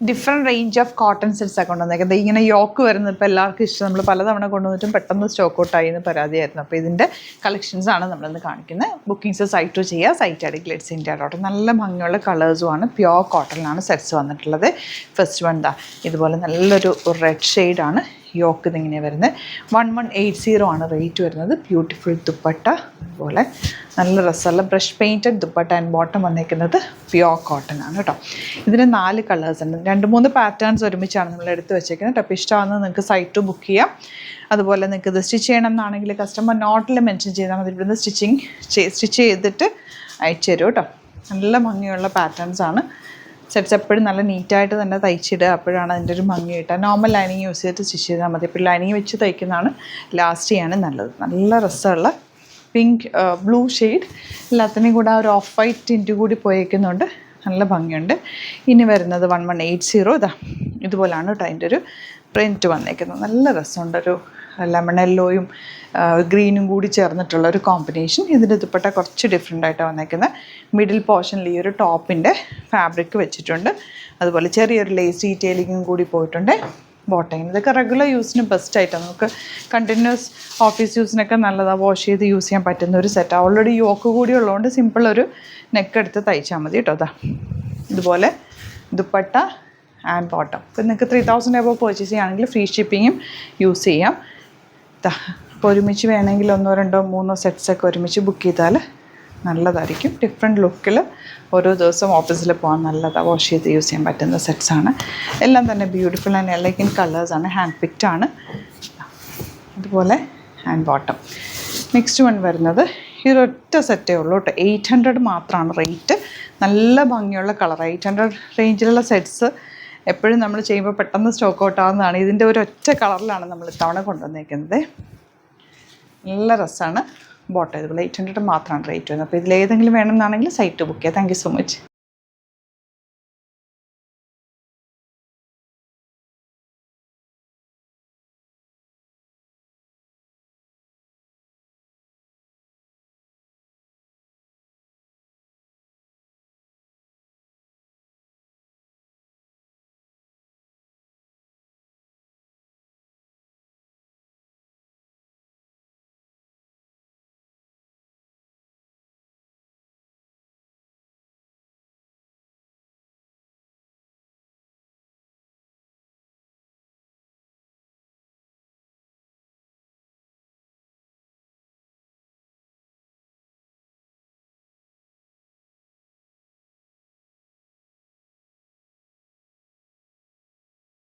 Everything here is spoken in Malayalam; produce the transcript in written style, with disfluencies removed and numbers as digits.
ഡിഫറെൻറ്റ് റേഞ്ച് ഓഫ് കോട്ടൺ സെറ്റ്സൊക്കെ കൊണ്ടുവന്നേക്കുന്നത്. ഇങ്ങനെ യോക്ക് വരുന്നത് ഇപ്പോൾ എല്ലാവർക്കും ഇഷ്ടം. നമ്മൾ പലതവണ കൊണ്ടുവന്നിട്ടും പെട്ടെന്ന് സ്റ്റോക്ക് ഔട്ടായി എന്ന് പരാതിയായിരുന്നു. അപ്പോൾ ഇതിൻ്റെ കളക്ഷൻസാണ് നമ്മളിന്ന് കാണിക്കുന്നത്. ബുക്കിംഗ്സ് സൈറ്റ് ടു ചെയ്യുക. സൈറ്റ് ഐ ഡി glitzindia.in. നല്ല ഭംഗിയുള്ള കളേഴ്സുമാണ്. പ്യുവർ കോട്ടണിലാണ് സെറ്റ്സ് വന്നിട്ടുള്ളത്. ഫസ്റ്റ് വൺ ദാ ഇതുപോലെ നല്ലൊരു റെഡ് ഷെയ്ഡാണ്. യോക്ക് ഇതിങ്ങനെ വരുന്നത്. 1180 ആണ് റേറ്റ് വരുന്നത്. ബ്യൂട്ടിഫുൾ ദുപ്പട്ട, അതുപോലെ നല്ല രസമുള്ള brush painted dupatta and bottom വന്നിരിക്കുന്നത് പ്യുവർ കോട്ടൺ ആണ് കേട്ടോ. ഇതിന് 4 കളേഴ്സ് ഉണ്ട്. 2-3 പാറ്റേൺസ് ഒരുമിച്ചാണ് നമ്മൾ എടുത്ത് വെച്ചേക്കുന്നത് കേട്ടോ. അപ്പോൾ ഇഷ്ടമാകുന്നത് നിങ്ങൾക്ക് സൈറ്റ് ബുക്ക് ചെയ്യാം. അതുപോലെ നിങ്ങൾക്ക് ഇത് സ്റ്റിച്ച് ചെയ്യണം എന്നാണെങ്കിൽ കസ്റ്റമർ നോട്ടിൽ മെൻഷൻ ചെയ്താൽ മതി. ഇവിടുന്ന് സ്റ്റിച്ച് ചെയ്തിട്ട് അയച്ചു തരും കേട്ടോ. നല്ല ഭംഗിയുള്ള പാറ്റേൺസ് ആണ്. സെറ്റ്സ് എപ്പോഴും നല്ല നീറ്റായിട്ട് തന്നെ തയ്ച്ചിടുക. അപ്പോഴാണ് അതിൻ്റെ ഒരു ഭംഗി കിട്ടുക. നോർമൽ ലൈനിങ് യൂസ് ചെയ്തിട്ട് സ്റ്റിച്ച് ചെയ്താൽ മതി. ഇപ്പോൾ ലൈനിങ് വെച്ച് തയ്ക്കുന്നതാണ് ലാസ്റ്റ് ചെയ്യാൻ നല്ലത്. നല്ല രസമുള്ള പിങ്ക് ബ്ലൂ ഷെയ്ഡ്, എല്ലാത്തിനെയും കൂടെ ഒരു ഓഫ് വൈറ്റ് ടിൻറ്റ് കൂടി പോയേക്കുന്നുണ്ട്. നല്ല ഭംഗിയുണ്ട്. ഇനി വരുന്നത് 1180. ഇതാ ഇതുപോലാണ് കേട്ടോ അതിൻ്റെ ഒരു പ്രിൻറ്റ് വന്നേക്കുന്നത്. നല്ല രസമുണ്ട്. ഒരു ലെമൺ യെല്ലോയും ഗ്രീനും കൂടി ചേർന്നിട്ടുള്ള ഒരു കോമ്പിനേഷൻ. ഇതിൻ്റെ ദുപ്പട്ട കുറച്ച് ഡിഫറെൻ്റ് ആയിട്ടാണ് വന്നേക്കുന്നത്. മിഡിൽ പോർഷനിൽ ഈ ഒരു ടോപ്പിൻ്റെ ഫാബ്രിക് വെച്ചിട്ടുണ്ട്. അതുപോലെ ചെറിയൊരു ലേസ് ഡീറ്റെയിലിങ്ങും കൂടി പോയിട്ടുണ്ട്. ബോട്ടം ഇതൊക്കെ റെഗുലർ യൂസിന് ബെസ്റ്റ് ആയിട്ടാണ്. നമുക്ക് കണ്ടിന്യൂസ് ഓഫീസ് യൂസിനൊക്കെ നല്ലതാണ്. വാഷ് ചെയ്ത് യൂസ് ചെയ്യാൻ പറ്റുന്ന ഒരു സെറ്റ്. ഓൾറെഡി യോക്ക് കൂടി ഉള്ളതുകൊണ്ട് സിമ്പിൾ ഒരു നെക്ക് എടുത്ത് തയ്ച്ചാൽ മതി കേട്ടോ. അതാ ഇതുപോലെ ദുപ്പട്ട ആൻഡ് ബോട്ടം. ഇപ്പം നിങ്ങൾക്ക് 3000 എബോ പർച്ചേസ് ചെയ്യുകയാണെങ്കിൽ ഫ്രീ ഷിപ്പിങ്ങും യൂസ് ചെയ്യാം. അപ്പോൾ ഒരുമിച്ച് വേണമെങ്കിൽ 1, 2, 3 സെറ്റ്സൊക്കെ ഒരുമിച്ച് ബുക്ക് ചെയ്താൽ നല്ലതായിരിക്കും. ഡിഫറെൻറ്റ് ലുക്കിൽ ഓരോ ദിവസം ഓഫീസിൽ പോകാൻ നല്ലതാണ്. വാഷ് ചെയ്ത് യൂസ് ചെയ്യാൻ പറ്റുന്ന സെറ്റ്സാണ്. എല്ലാം തന്നെ ബ്യൂട്ടിഫുൾ ആൻഡ് എലഗൻറ്റ് കളേഴ്സാണ്. ഹാൻഡ് പിക്ഡ് ആണ്. അതുപോലെ ഹാൻഡ് ബോട്ടം. നെക്സ്റ്റ് വൺ വരുന്നത് ഈ ഒരൊറ്റ സെറ്റേ ഉള്ളൂ കേട്ടോ. 800 മാത്രമാണ് റേറ്റ്. നല്ല ഭംഗിയുള്ള കളർ. 800 റേഞ്ചിലുള്ള സെറ്റ്സ് എപ്പോഴും നമ്മൾ ചെയ്യുമ്പോൾ പെട്ടെന്ന് സ്റ്റോക്ക് ഔട്ട് ആവുന്നതാണ്. ഇതിൻ്റെ ഒരൊറ്റ കളറിലാണ് നമ്മൾ ഇത്തവണ കൊണ്ടുവന്നേക്കുന്നത്. നല്ല രസമാണ്. ബോട്ടം ഇതുപോലെ 800 മാത്രമാണ് റേറ്റ് വരുന്നത്. അപ്പോൾ ഇതിലേതെങ്കിലും വേണമെന്നാണെങ്കിൽ സൈറ്റ് ബുക്ക് ചെയ്യുക. Thank you so much.